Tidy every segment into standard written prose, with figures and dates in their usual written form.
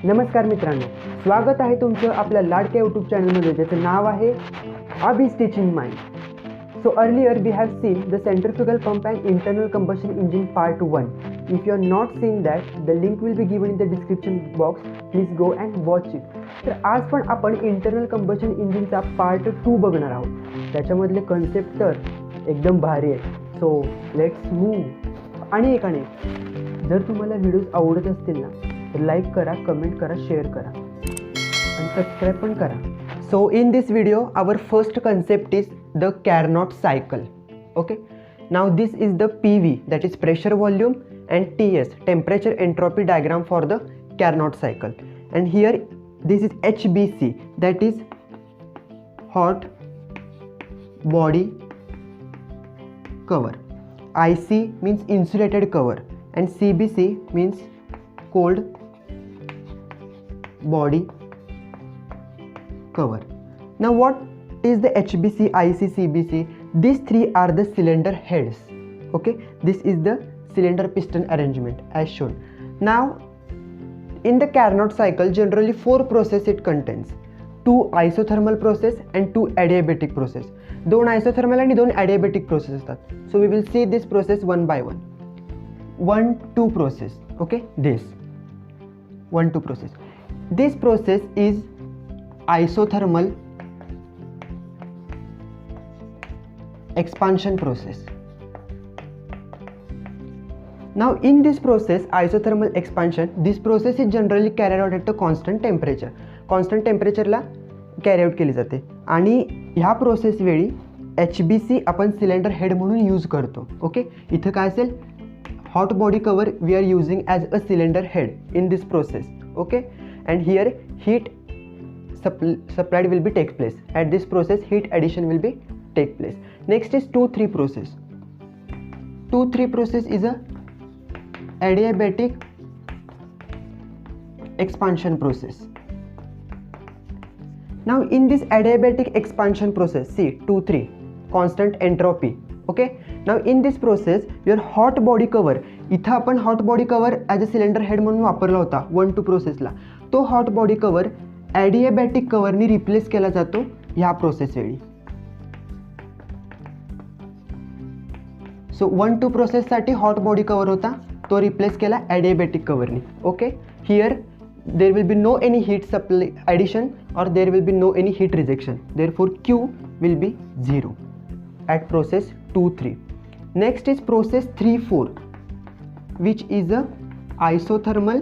नमस्कार मित्रांनो, स्वागत आहे तुमचं आपल्या लाडक्या यूट्यूब चॅनलमध्ये ज्याचं नाव आहे Abhi teaching mind. So earlier we have seen the centrifugal pump and internal combustion engine part 1. If you are not seeing that, the link will be given in the description box. Please go and watch it. तर आज पण आपण internal combustion इंजिनचा part 2 बघणार आहोत. त्याच्यामधले concept तर एकदम भारी आहे. So let's move. आणि जर तुम्हाला व्हिडिओज आवडत असतील ना तर लाईक करा, कमेंट करा, शेअर करा आणि सबस्क्राईब पण करा. So in this video our first concept is the Carnot cycle. Okay, now this is the PV, that is pressure volume, and TS, temperature entropy diagram for the Carnot cycle. And here this is HBC, that is hot body cover. IC means insulated cover and CBC means cold body cover. Now what is the HBC, IC, CBC? These three are the cylinder heads. Okay, this is the cylinder piston arrangement as shown. Now in the Carnot cycle generally 4 process it contains. 2 isothermal process and 2 adiabatic process. 2 isothermal and 2 adiabatic process असतात. So we will see this process one by one. 1-2 process. Okay, this 1-2 process. This process is isothermal expansion process. Now in this process, isothermal expansion, this process is generally carried out at a constant temperature. Constant temperature ला carry out केली जाते आणि ह्या process वेळी HBC आपण cylinder head म्हणून use करतो. Okay, इथं काय असेल, hot body cover we are using as a cylinder head in this process. Okay, and here heat supplied will be take place. At this process heat addition will be take place. Next is 2-3 process. 2-3 process is a adiabatic expansion process. Now in this adiabatic expansion process, see 2-3 constant entropy. Okay, now in this process your hot body cover, इथं आपण hot body cover as a cylinder head म्हणून वापरला होता 1-2 प्रोसेसला. तो hot body cover adiabatic कवरनी replace केला जातो ह्या प्रोसेस वेळी. सो 1-2 प्रोसेससाठी हॉट बॉडी कवर होता, तो रिप्लेस केला ॲडियाबॅटिक कवरनी. Okay, here there will be no any heat supply addition और there will be no any heat rejection. Therefore Q will be 0 at process 2-3. Next is process 3-4 which is a isothermal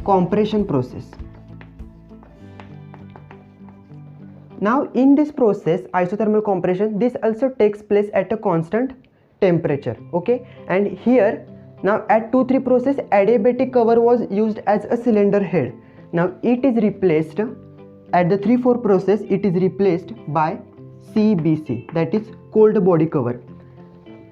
compression process. Now in this process isothermal compression, this also takes place at a constant temperature. Okay, and here now at 2-3 process adiabatic cover was used as a cylinder head. Now it is replaced at the 3-4 process, it is replaced by CBC, that is cold body cover.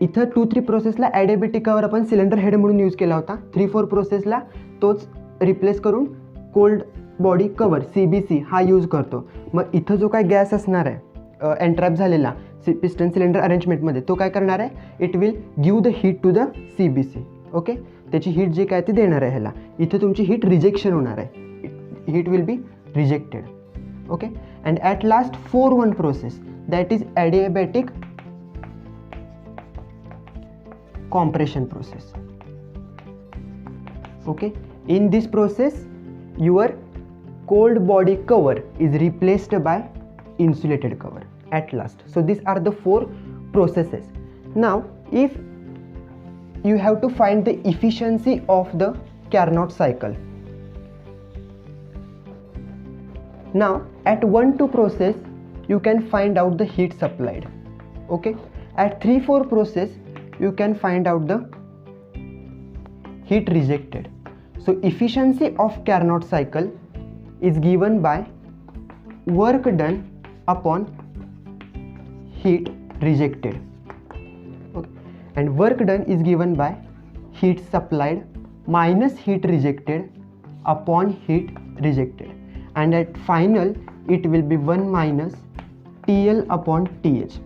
इथं 2-3 प्रोसेसला adiabatic cover आपण cylinder head म्हणून use केला होता. 3-4 प्रोसेसला तोच replace करून cold body cover CBC हा यूज करतो. मग इथं जो काय गॅस असणार आहे एन्ट्रॅप झालेला पिस्टन सिलेंडर अरेंजमेंटमध्ये, तो काय करणार आहे, it will give the heat to the CBC. Okay, त्याची हीट जे काय ते देणार आहे ह्याला. इथं तुमची हीट रिजेक्शन होणार आहे, heat will be rejected. Okay, and at last 4-1 process, that is adiabatic compression process. Okay, in this process your cold body cover is replaced by insulated cover at last. So these are the 4 processes. Now if you have to find the efficiency of the Carnot cycle, now at 1-2 process you can find out the heat supplied. Okay, at 3-4 process you can find out the heat rejected. So efficiency of Carnot cycle is given by work done upon heat rejected. Okay, and work done is given by heat supplied minus heat rejected upon heat rejected, and at final it will be 1 minus TL upon TH.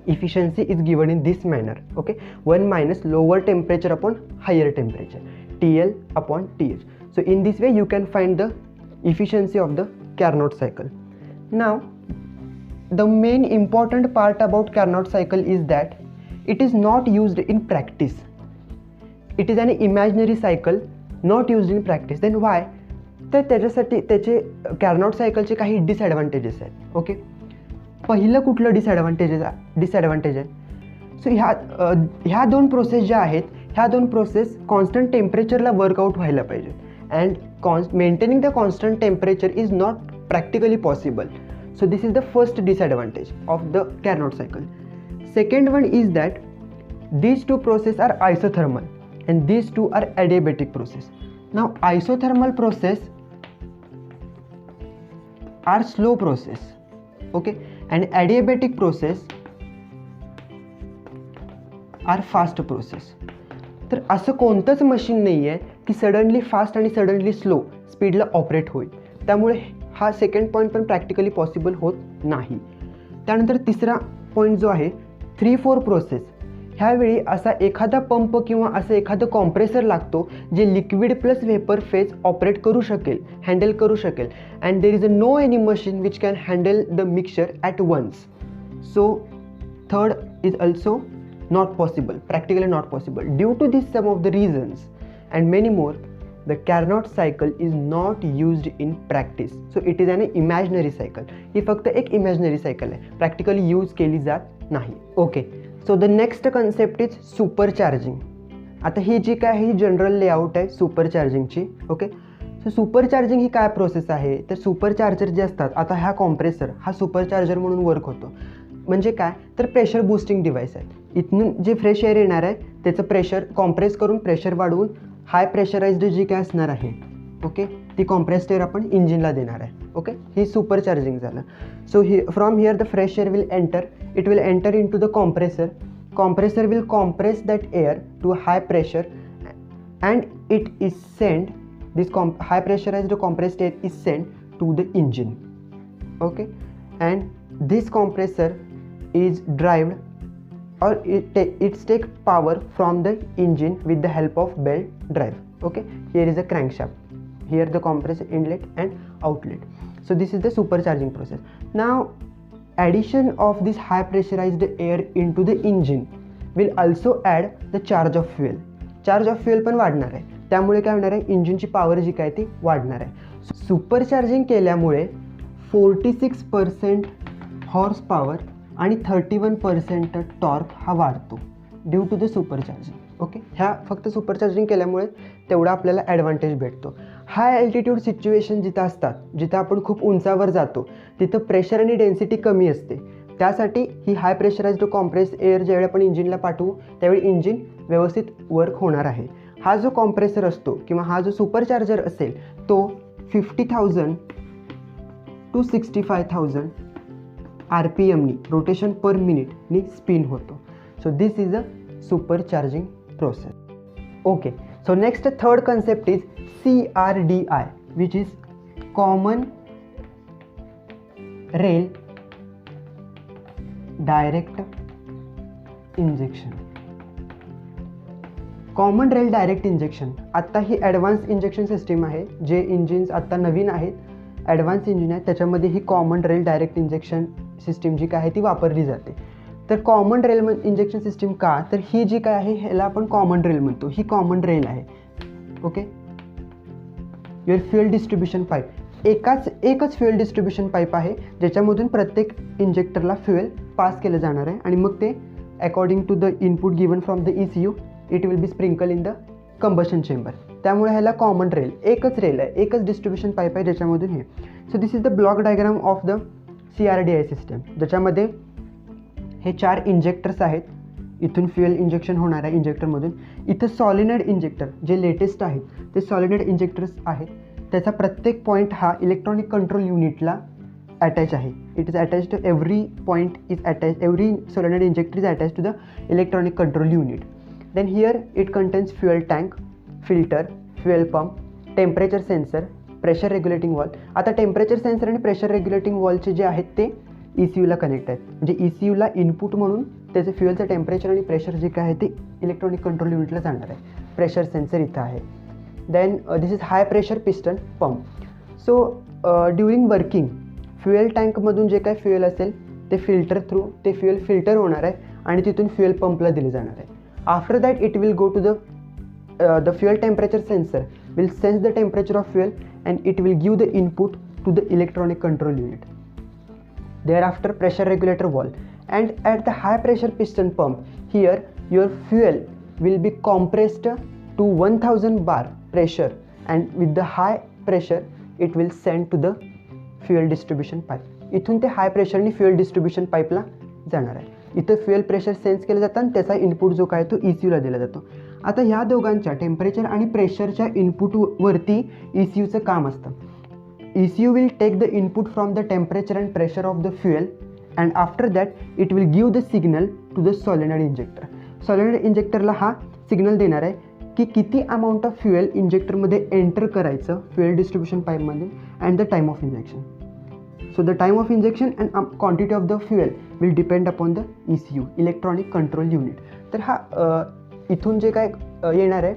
efficiency is given in this manner. Okay, 1 minus lower temperature upon higher temperature. TL upon TH. So in this way you can find the efficiency of the Carnot cycle. Now the main important part about Carnot cycle is that it is not used in practice. It is an imaginary cycle not used in practice. Then why? तर त्याच्यासाठी त्याचे Carnot सायकलचे काही disadvantages आहेत. Okay, पहिलं कुठलं disadvantage आहे? So ह्या दोन प्रोसेस ज्या आहेत, ह्या दोन प्रोसेस कॉन्स्टंट टेम्परेचरला वर्कआउट व्हायला पाहिजेत and maintaining the constant temperature is not practically possible. So this is the first disadvantage of the Carnot cycle. Second one is that these two processes are isothermal and these two are adiabatic process. Now isothermal process are slow process, okay, and adiabatic process are fast process. तर असं कोणतंच machine नाही आहे की suddenly fast आणि suddenly slow स्पीडला operate होईल. त्यामुळे हा सेकंड पॉईंट पण प्रॅक्टिकली पॉसिबल होत नाही. त्यानंतर तिसरा पॉईंट जो आहे 3-4 प्रोसेस, ह्यावेळी असा एखादा पंप किंवा असं एखादं कॉम्प्रेसर लागतो जे liquid plus vapour phase operate करू शकेल, हँडल करू शकेल and there is no any machine which can handle the mixture at once. So third is also not possible, practically not possible. Due to this some of the reasons and many more, the Carnot cycle is not used in practice. So it is an imaginary cycle. ही फक्त एक imaginary cycle आहे, practically use केली जात नाही. Okay, so the next concept is supercharging. आता ही जी काय ही general layout आहे सुपरचार्जिंगची. Okay, so supercharging ही काय प्रोसेस आहे? तर सुपरचार्जर जे असतात, आता हा कॉम्प्रेसर हा सुपरचार्जर म्हणून वर्क होतो. म्हणजे काय तर प्रेशर बूस्टिंग डिव्हाइस आहे. इथून जे फ्रेश एअर येणार आहे त्याचं प्रेशर कॉम्प्रेस करून प्रेशर वाढवून हाय प्रेशराइज्ड जी काय असणार आहे, ओके, ती कॉम्प्रेस्ड एअर आपण इंजिनला देणार आहे. ओके, ही सुपरचार्जिंग झालं. So from here the fresh air will enter, it will enter into the compressor will compress that air to high pressure and it is sent, this high pressurized compressed air is sent to the engine. Okay, and this compressor is driven or it's take power from the engine with the help of belt drive. Okay, here is a crankshaft, here the compressor inlet and outlet. So this is the supercharging process. Now addition of this high pressurized air into the engine will also add the charge of fuel. Charge of fuel पण वाढणार आहे. त्यामुळे काय होणार आहे, इंजिनची power जी काय ती वाढणार आहे. सुपरचार्जिंग केल्यामुळे 46% हॉर्स पॉवर आणि 31% टॉर्क हा वाढतो due to the supercharging. Okay, ह्या फक्त सुपरचार्जिंग केल्यामुळे तेवढा आपल्याला ॲडव्हान्टेज भेटतो. हाय अल्टिट्यूड सिच्युएशन जिथं असतात, जिथं आपण खूप उंचावर जातो, तिथं प्रेशर आणि डेन्सिटी कमी असते. त्यासाठी ही हाय प्रेशराइज्ड कॉम्प्रेस एअर ज्यावेळी आपण इंजिनला पाठवू त्यावेळी इंजिन व्यवस्थित वर्क होणार आहे. हा जो कॉम्प्रेसर असतो किंवा हा जो सुपरचार्जर असेल तो 50,000 to 65,000 RPMनी रोटेशन पर मिनिटनी स्पिन होतो. So this is a supercharging process. Okay, so next third concept is CRDI, which is Common Rail Direct Injection. Common rail direct injection आत्ता ही ॲडव्हान्स इंजेक्शन सिस्टीम आहे. जे engines आत्ता नवीन आहेत, advance engine आहेत, त्याच्यामध्ये ही common rail direct injection system जी काय आहे ती वापरली जाते. तर कॉमन रेल इंजेक्शन सिस्टीम का, तर ही जी काय आहे ह्याला आपण कॉमन रेल म्हणतो. ही कॉमन रेल आहे. Okay, your fuel distribution pipe, एकच फ्युएल डिस्ट्रीब्युशन पाईप आहे ज्याच्यामधून प्रत्येक इंजेक्टरला फ्युएल पास केलं जाणार आहे आणि मग ते according to the input given from the ECU it will be sprinkle in the combustion chamber. त्यामुळे ह्याला कॉमन रेल, एकच रेल आहे, एकच डिस्ट्रीब्युशन पाईप आहे ज्याच्यामधून हे. So this is the block diagram of the CRDI system, ज्याच्यामध्ये हे 4 इंजेक्टर्स आहेत. इथून फ्युएल इंजेक्शन होणार आहे इंजेक्टरमधून. इथं सॉलिनॉइड इंजेक्टर जे लेटेस्ट आहेत ते सॉलिनॉइड इंजेक्टर्स आहेत. त्याचा प्रत्येक पॉईंट हा इलेक्ट्रॉनिक कंट्रोल युनिटला अटॅच आहे. It is attach to every point is attach, every solenoid injector is attach to the electronic control unit. Then here it contains fuel tank, filter, fuel pump, temperature sensor, pressure regulating valve. आता temperature sensor आणि pressure regulating वॉलचे जे आहेत ते ECUला connect आहेत. म्हणजे ECUला input म्हणून त्याचं फ्युएलचं टेम्परेचर आणि प्रेशर जे काय आहे ते इलेक्ट्रॉनिक कंट्रोल युनिटला जाणार आहे. प्रेशर सेन्सर इथं आहे. then this is high pressure piston pump. So during working fuel टँकमधून जे काय फ्युएल असेल ते फिल्टर थ्रू ते फ्युएल फिल्टर होणार आहे आणि तिथून फ्युएल पंपला दिले जाणार आहे. After that it will go to the fuel temperature sensor will sense the temperature of fuel and it will give the input to the electronic control unit. Thereafter pressure regulator valve, and at the high pressure piston pump here your fuel will be compressed to 1000 bar pressure, and with the high pressure it will send to the fuel distribution pipe. इथून ते हाय प्रेशरने fuel distribution पाईपला जाणार आहे. इथं fuel pressure sense केलं जातं आणि त्याचा input जो काय तो ECUला दिला जातो. आता ह्या दोघांच्या टेम्परेचर आणि प्रेशरच्या इनपुटवरती ECUचं काम असतं. ECU will take the input from the temperature and pressure of the fuel, and after that it will give the signal to the solenoid injector. Solenoid injectorला हा सिग्नल देणार आहे की किती अमाऊंट ऑफ फ्युएल इंजेक्टरमध्ये एंटर करायचं fuel distribution पाईपमध्ये and the time of injection. So the time of injection and quantity of the fuel will depend upon the ECU electronic control unit. तर हा इथून जे काय येणार आहे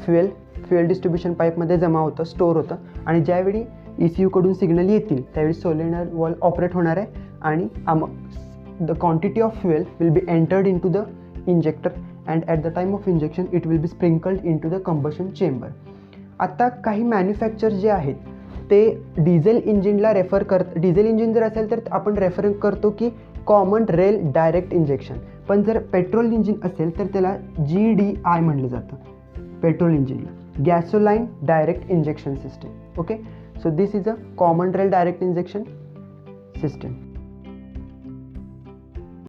फ्युएल डिस्ट्रीब्युशन पाईपमध्ये जमा होतं स्टोअर होतं आणि ज्यावेळी ECU कडून सिग्नल येतील त्यावेळी सोलेनॉइड वॉल्व ऑपरेट होणार आहे आणि the quantity of fuel will be entered into the injector and at the time of injection it will be sprinkled into the combustion chamber. आता काही manufacture जे आहेत ते डिझेल इंजिनला डिझेल इंजिन जर असेल तर आपण रेफर करतो की कॉमन रेल डायरेक्ट इंजेक्शन, पण जर पेट्रोल इंजिन असेल तर त्याला GDI म्हणलं जातं. पेट्रोल इंजिनला gasoline direct injection system. Okay, so this is a common rail direct injection system.